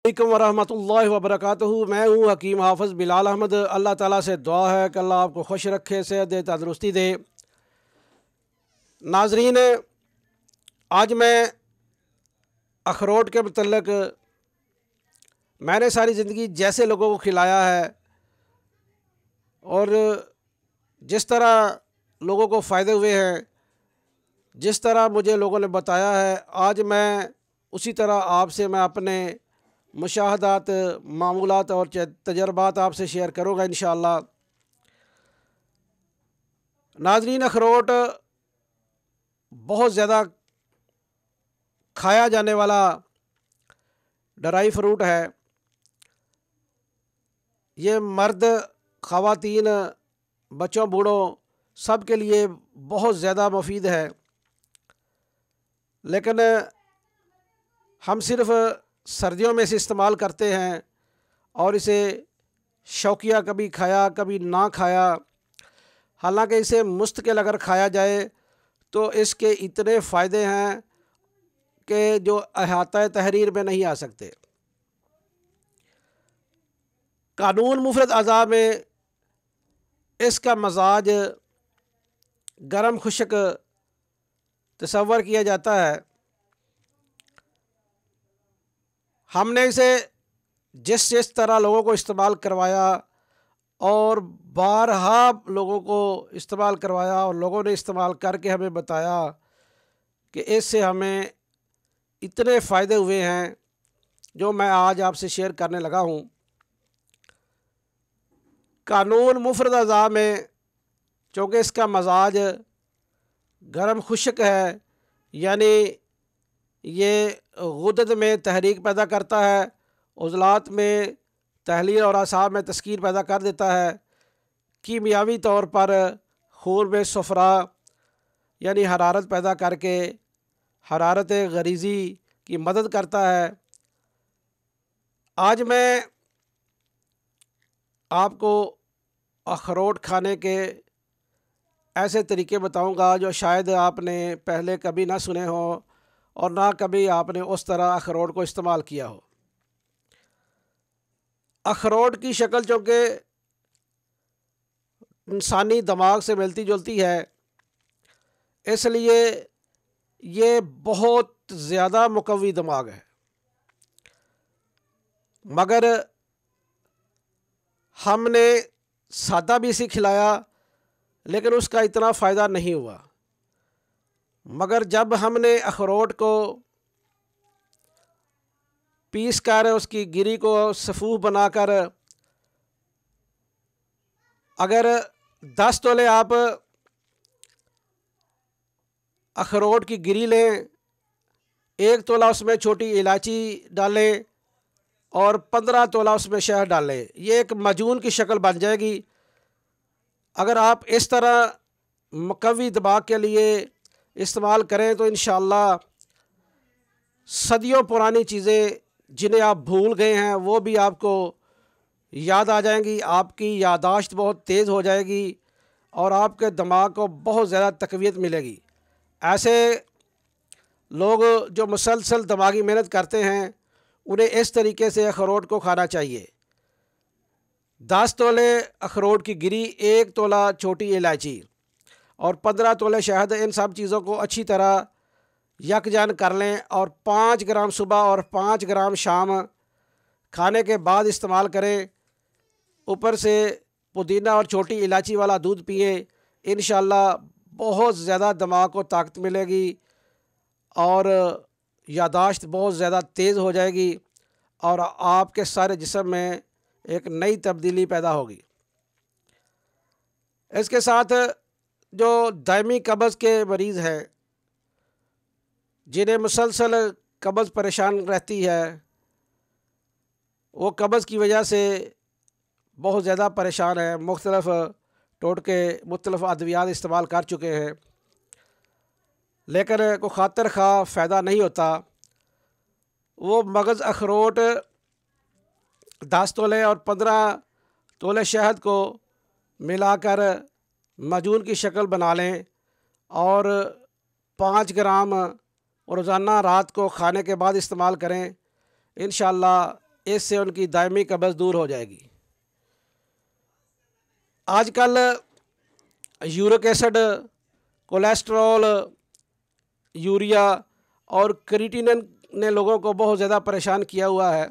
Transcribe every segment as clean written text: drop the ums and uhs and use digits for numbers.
अस्सलामुअलैकुम वरहमतुल्लाहि वबरकातुहू। मैं हूँ हकीम हाफ़िज़ बिलाल अहमद। अल्लाह ताला से दुआ है कि अल्लाह आपको खुश रखे, सेहत दे, तंदुरुस्ती दे। नाज़रीन, आज मैं अखरोट के मतलब मैंने सारी ज़िंदगी जैसे लोगों को खिलाया है और जिस तरह लोगों को फ़ायदे हुए हैं, जिस तरह मुझे लोगों ने बताया है, आज मैं उसी तरह आपसे मैं अपने मुशाहदात, मामूलात और तजर्बात आपसे शेयर करूँगा इंशाअल्लाह। नाज़रीन, अखरोट बहुत ज़्यादा खाया जाने वाला ड्राई फ्रूट है। ये मर्द, ख़वातीन, बच्चों, बूढ़ों सब के लिए बहुत ज़्यादा मुफीद है। लेकिन हम सिर्फ़ सर्दियों में इसे इस्तेमाल करते हैं और इसे शौकिया कभी खाया कभी ना खाया। हालांकि इसे मुस्तकिल अगर खाया जाए तो इसके इतने फ़ायदे हैं कि जो अहाता तहरीर में नहीं आ सकते। कानून मुफरद अज़ा में इसका मजाज गर्म खुश्क तसव्वुर किया जाता है। हमने इसे जिस तरह लोगों को इस्तेमाल करवाया और बारहा लोगों को इस्तेमाल करवाया और लोगों ने इस्तेमाल करके हमें बताया कि इससे हमें इतने फ़ायदे हुए हैं जो मैं आज आपसे शेयर करने लगा हूँ। कानून मुफरद अज़ा में चूँकि इसका मजाज गर्म खुश्क है, यानी ये गुदत में तहरीक पैदा करता है, उज़लात में तहलील और असाब में तस्कीन पैदा कर देता है। कीमियावी तौर पर खून में सफ़रा यानी हरारत पैदा करके हरारत गरीज़ी की मदद करता है। आज मैं आपको अखरोट खाने के ऐसे तरीके बताऊंगा जो शायद आपने पहले कभी ना सुने हो और ना कभी आपने उस तरह अखरोट को इस्तेमाल किया हो। अखरोट की शक्ल चूँकि इंसानी दिमाग से मिलती जुलती है, इसलिए ये बहुत ज़्यादा मुकव्वी दिमाग है। मगर हमने सादा भी इसे खिलाया लेकिन उसका इतना फ़ायदा नहीं हुआ। मगर जब हमने अखरोट को पीस कर उसकी गिरी को सफ़ूफ बनाकर अगर 10 तोले आप अखरोट की गिरी लें, 1 तोला उसमें छोटी इलायची डालें और 15 तोला उसमें शहद डालें, ये एक मजून की शक्ल बन जाएगी। अगर आप इस तरह मुकव्वी दिमाग के लिए इस्तेमाल करें तो इंशाअल्लाह सदियों पुरानी चीज़ें जिन्हें आप भूल गए हैं वो भी आपको याद आ जाएंगी। आपकी यादाश्त बहुत तेज़ हो जाएगी और आपके दिमाग को बहुत ज़्यादा तक़वियत मिलेगी। ऐसे लोग जो मुसलसल दिमागी मेहनत करते हैं उन्हें इस तरीके से अखरोट को खाना चाहिए। 10 तोले अखरोट की गिरी, 1 तोला छोटी इलायची और 15 तोले शहद, इन सब चीज़ों को अच्छी तरह यकजान कर लें और 5 ग्राम सुबह और 5 ग्राम शाम खाने के बाद इस्तेमाल करें। ऊपर से पुदीना और छोटी इलायची वाला दूध पिए। इंशाअल्लाह बहुत ज़्यादा दिमाग को ताकत मिलेगी और यादाश्त बहुत ज़्यादा तेज़ हो जाएगी और आपके सारे जिस्म में एक नई तब्दीली पैदा होगी। इसके साथ जो दायमी कब्ज़ के मरीज़ हैं, जिन्हें मुसलसल कब्ज़ परेशान रहती है, वो कब्ज़ की वजह से बहुत ज़्यादा परेशान है, मुख्तलिफ़ टोटके मुख्तलिफ़ अद्वियात इस्तेमाल कर चुके हैं लेकिन को खातिर खा फ़ायदा नहीं होता। वो मगज़ अखरोट 10 तोले और 15 तोले शहद को मिलाकर मजून की शक्ल बना लें और 5 ग्राम रोज़ाना रात को खाने के बाद इस्तेमाल करें। इंशाअल्लाह इससे उनकी दायमी कब्ज़ दूर हो जाएगी। आजकल यूरिक एसिड, कोलेस्ट्रॉल, यूरिया और क्रिएटिनिन ने लोगों को बहुत ज़्यादा परेशान किया हुआ है।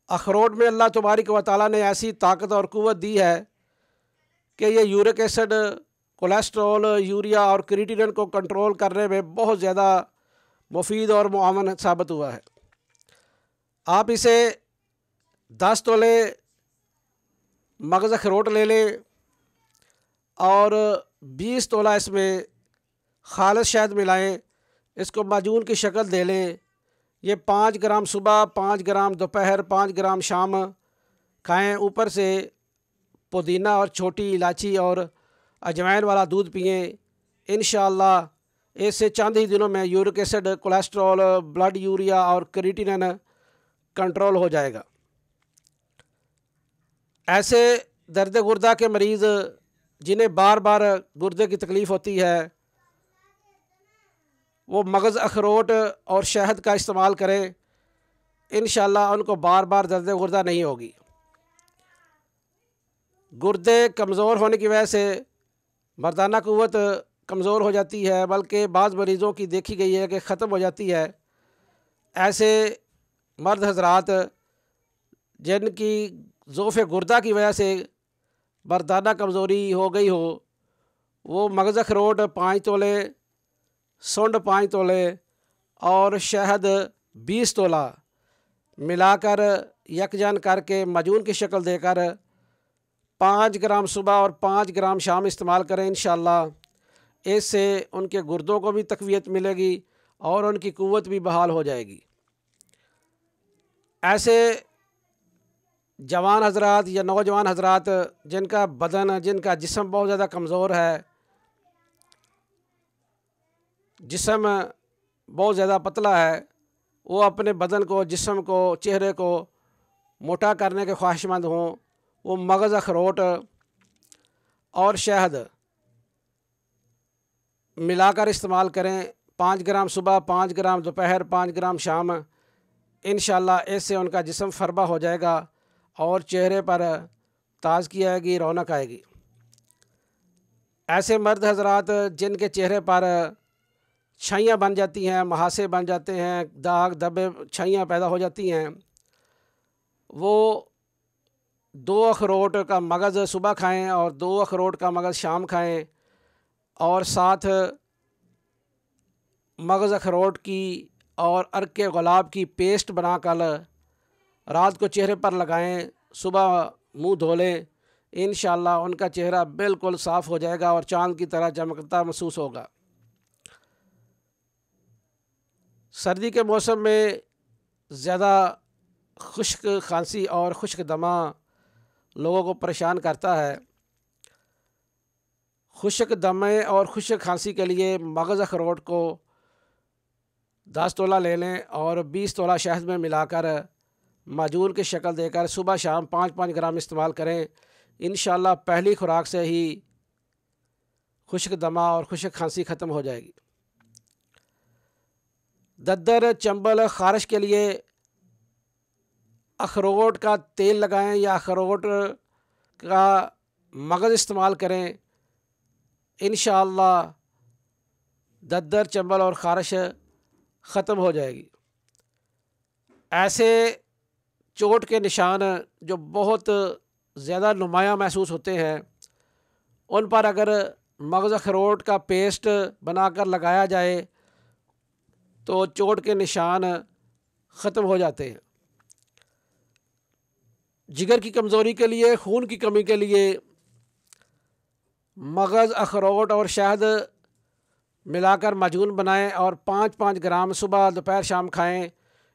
अखरोट में अल्लाह तबारक व तआला ने ऐसी ताकत और क़ुव्वत दी है कि ये यूरिक एसिड, कोलेस्ट्रॉल, यूरिया और क्रिएटिनिन को कंट्रोल करने में बहुत ज़्यादा मुफीद और मुआवन साबित हुआ है। आप इसे 10 तोले मगज़ अखरोट ले लें और 20 तोला इसमें खालिस शहद मिलाएं, इसको माजून की शक्ल दे लें। ये 5 ग्राम सुबह, 5 ग्राम दोपहर, 5 ग्राम शाम खाएं। ऊपर से पुदीना और छोटी इलायची और अजवाइन वाला दूध पिएं। इंशाअल्लाह इससे चंद ही दिनों में uric acid, cholesterol, blood urea और क्रिएटिनिन कंट्रोल हो जाएगा। ऐसे दर्द गुर्दा के मरीज़ जिन्हें बार बार गुर्दे की तकलीफ़ होती है, वो मगज़ अखरोट और शहद का इस्तेमाल करें। इंशाअल्लाह उनको बार बार दर्द गुर्दा नहीं होगी। गुर्दे कमज़ोर होने की वजह से मर्दाना क़ुव्वत कमज़ोर हो जाती है, बल्कि बाज़ मरीज़ों की देखी गई है कि ख़त्म हो जाती है। ऐसे मर्द हज़रात जिनकी ज़ोफ़ गुर्दा की वजह से मर्दाना कमज़ोरी हो गई हो, वो मगज़ अखरोट 5 तोले, सुंड 5 तोले और शहद 20 तोला मिलाकर यकजान करके माजून की शक्ल देकर 5 ग्राम सुबह और 5 ग्राम शाम इस्तेमाल करें। इंशाअल्लाह इससे उनके गुर्दों को भी तक़वियत मिलेगी और उनकी क़ुव्वत भी बहाल हो जाएगी। ऐसे जवान हज़रात या नौजवान हज़रात जिनका बदन, जिनका जिस्म बहुत ज़्यादा कमज़ोर है, जिस्म बहुत ज़्यादा पतला है, वो अपने बदन को, जिस्म को, चेहरे को मोटा करने के ख्वाहिशमंद हों, वो मगज़ अखरोट और शहद मिलाकर इस्तेमाल करें। 5 ग्राम सुबह, 5 ग्राम दोपहर, 5 ग्राम शाम। इंशाअल्लाह इससे उनका जिस्म फरबा हो जाएगा और चेहरे पर ताज़गी आएगी, रौनक आएगी। ऐसे मर्द हज़रात जिनके चेहरे पर छाइयाँ बन जाती हैं, महासे बन जाते हैं, दाग धब्बे, छाइयाँ पैदा हो जाती हैं, वो 2 अखरोट का मगज़ सुबह खाएं और 2 अखरोट का मगज़ शाम खाएं और साथ मगज़ अखरोट की और अर्क गुलाब की पेस्ट बनाकर रात को चेहरे पर लगाएं, सुबह मुंह धो लें। इंशाअल्लाह उनका चेहरा बिल्कुल साफ़ हो जाएगा और चाँद की तरह चमकता महसूस होगा। सर्दी के मौसम में ज़्यादा खुश्क खांसी और खुश्क दमा लोगों को परेशान करता है। खुश्क दमे और खुश्क खांसी के लिए मगज़ अखरोट को 10 तोला ले लें और 20 तोला शहद में मिलाकर माजून की शक्ल देकर सुबह शाम 5-5 ग्राम इस्तेमाल करें। इंशाअल्लाह पहली खुराक से ही खुश्क दमा और खुश्क खांसी ख़त्म हो जाएगी। दद्दर, चंबल, ख़ारिश के लिए अखरोट का तेल लगाएं या अखरोट का मगज़ इस्तेमाल करें। इंशाअल्लाह दद्दर, चंबल और ख़ारिश ख़त्म हो जाएगी। ऐसे चोट के निशान जो बहुत ज़्यादा नुमायाँ महसूस होते हैं, उन पर अगर मगज़ अखरोट का पेस्ट बनाकर लगाया जाए तो चोट के निशान ख़त्म हो जाते हैं। जिगर की कमज़ोरी के लिए, खून की कमी के लिए मगज़ अखरोट और शहद मिलाकर माजून बनाएं और 5-5 ग्राम सुबह दोपहर शाम खाएं।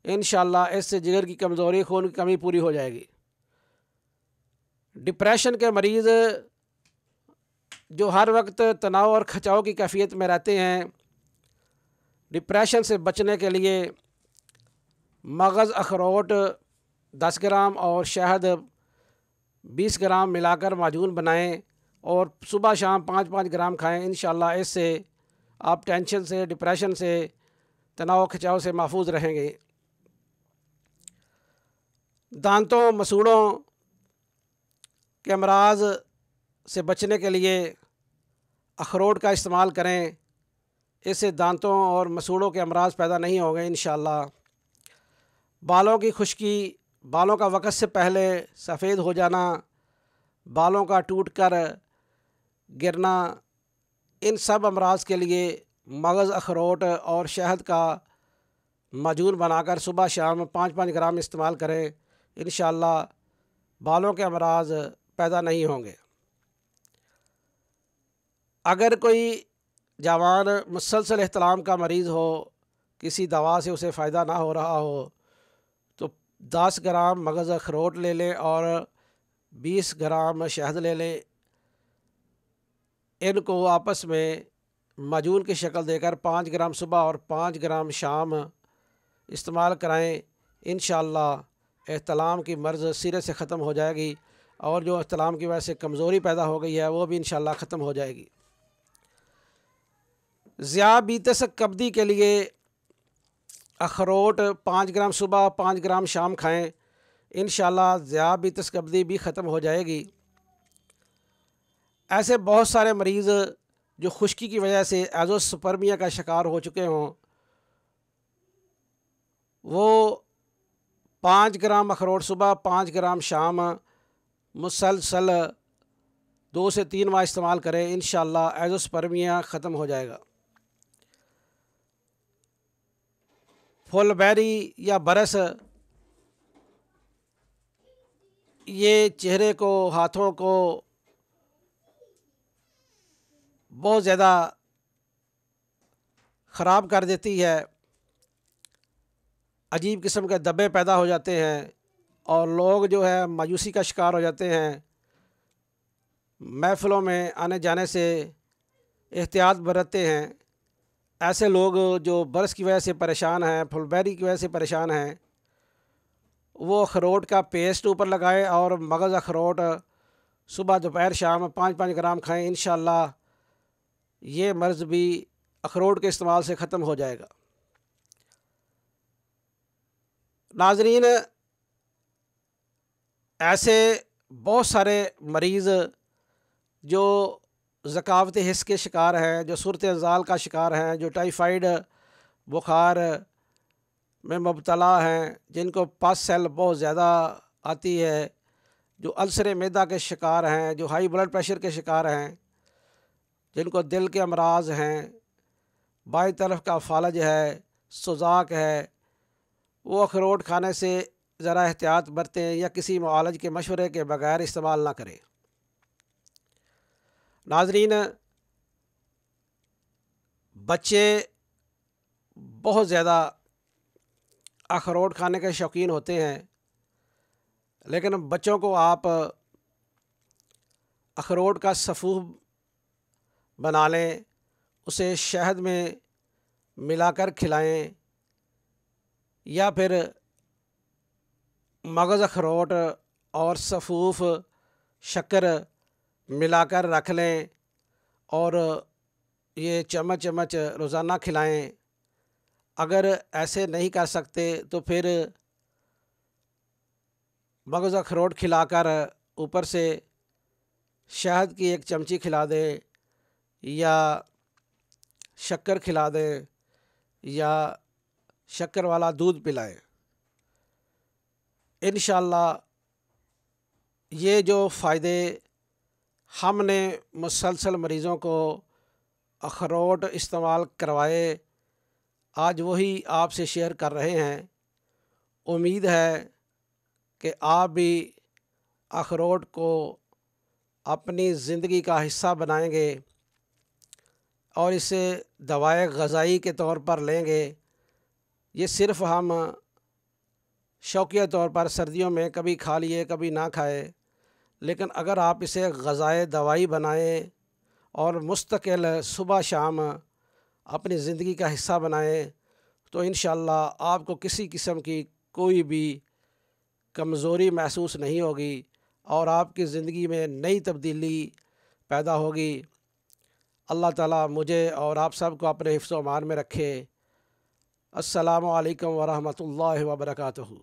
इंशाअल्लाह इससे जिगर की कमज़ोरी, खून की कमी पूरी हो जाएगी। डिप्रेशन के मरीज़ जो हर वक्त तनाव और खचाव की कैफियत में रहते हैं, डिप्रेशन से बचने के लिए मगज़ अखरोट 10 ग्राम और शहद 20 ग्राम मिलाकर माजून बनाएं और सुबह शाम 5-5 ग्राम खाएं। इंशाअल्लाह इससे आप टेंशन से, डिप्रेशन से, तनाव खिंचाव से महफूज रहेंगे। दांतों मसूड़ों के अमराज से बचने के लिए अखरोट का इस्तेमाल करें। इससे दांतों और मसूड़ों के अमराज पैदा नहीं होंगे इंशाअल्लाह। बालों की खुश्की, बालों का वक़्त से पहले सफ़ेद हो जाना, बालों का टूट कर गिरना, इन सब अमराज के लिए मगज़, अखरोट और शहद का माजून बनाकर सुबह शाम 5-5 ग्राम इस्तेमाल करें। इंशाअल्लाह बालों के अमराज पैदा नहीं होंगे। अगर कोई जवान मुसलसल एहतलाम का मरीज़ हो, किसी दवा से उसे फ़ायदा ना हो रहा हो, तो 10 ग्राम मगज़ अखरोट ले लें और 20 ग्राम शहद ले लें। इनको आपस में माजून की शक्ल देकर 5 ग्राम सुबह और 5 ग्राम शाम इस्तेमाल कराएं। इंशाअल्लाह एहतलाम की मर्ज़ सिरे से ख़त्म हो जाएगी और जो एहतलाम की वजह से कमज़ोरी पैदा हो गई है वो भी इंशाअल्लाह ख़त्म हो जाएगी। ज़ियाबितस कब्दी के लिए अखरोट 5 ग्राम सुबह 5 ग्राम शाम खाएं। इंशाअल्लाह ज़ियाबितस कब्दी भी ख़त्म हो जाएगी। ऐसे बहुत सारे मरीज़ जो खुश्की की वजह से एज़ोस्पर्मिया का शिकार हो चुके हों, वो 5 ग्राम अखरोट सुबह 5 ग्राम शाम मुसलसल 2 से 3 माह इस्तेमाल करें। इंशाअल्लाह एज़ोस्पर्मिया ख़त्म हो जाएगा। फुलबेरी या बरस, ये चेहरे को, हाथों को बहुत ज़्यादा ख़राब कर देती है। अजीब किस्म के धब्बे पैदा हो जाते हैं और लोग जो है मायूसी का शिकार हो जाते हैं। महफ़िलों में आने जाने से एहतियात बरतते हैं। ऐसे लोग जो बरस की वजह से परेशान हैं, फुलबेरी की वजह से परेशान हैं, वो अखरोट का पेस्ट ऊपर लगाएं और मगज़ अखरोट सुबह दोपहर शाम 5-5 ग्राम खाएं। इंशाअल्लाह ये मर्ज़ भी अखरोट के इस्तेमाल से ख़त्म हो जाएगा। नाज़रीन, ऐसे बहुत सारे मरीज़ जो ज़कावत हिस्स के शिकार हैं, जो सूरत ज़ाल का शिकार हैं, जो टाइफाइड बुखार में मुब्तला हैं, जिनको पस सेल बहुत ज़्यादा आती है, जो अल्सर मैदा के शिकार हैं, जो हाई ब्लड प्रेशर के शिकार हैं, जिनको दिल के अमराज हैं, बाई तरफ का फालज है, सुजाक है, वो अखरोट खाने से ज़रा एहतियात बरतें या किसी मुआलज के मशवरे के बगैर इस्तेमाल ना करें। नाज़रीन, बच्चे बहुत ज़्यादा अखरोट खाने के शौकीन होते हैं, लेकिन बच्चों को आप अखरोट का सफ़ूह बना लें, उसे शहद में मिलाकर खिलाएं या फिर मगज़ अखरोट और सफ़ूफ शक्कर मिलाकर रख लें और ये चम्मच चम्मच रोज़ाना खिलाएं। अगर ऐसे नहीं कर सकते तो फिर मगज़ अखरोट खिलाकर ऊपर से शहद की 1 चमची खिला दें या शक्कर खिला दें या शक्कर वाला दूध पिलाएं। इंशाअल्लाह ये जो फ़ायदे हमने मुसलसल मरीज़ों को अखरोट इस्तेमाल करवाए, आज वही आपसे शेयर कर रहे हैं। उम्मीद है कि आप भी अखरोट को अपनी ज़िंदगी का हिस्सा बनाएंगे और इसे दवाए ग़ज़ाई के तौर पर लेंगे। ये सिर्फ़ हम शौकिया तौर पर सर्दियों में कभी खा लिए कभी ना खाए, लेकिन अगर आप इसे ग़ज़ाए दवाई बनाएं और मुस्तकिल सुबह शाम अपनी ज़िंदगी का हिस्सा बनाएं, तो इंशाअल्लाह आपको किसी किस्म की कोई भी कमज़ोरी महसूस नहीं होगी और आपकी ज़िंदगी में नई तब्दीली पैदा होगी। अल्लाह ताला मुझे और आप सबको अपने हिफ्ज़-ओ-अमान में रखे। अस्सलामु अलैकुम व रहमतुल्लाहि व बरकातुहू।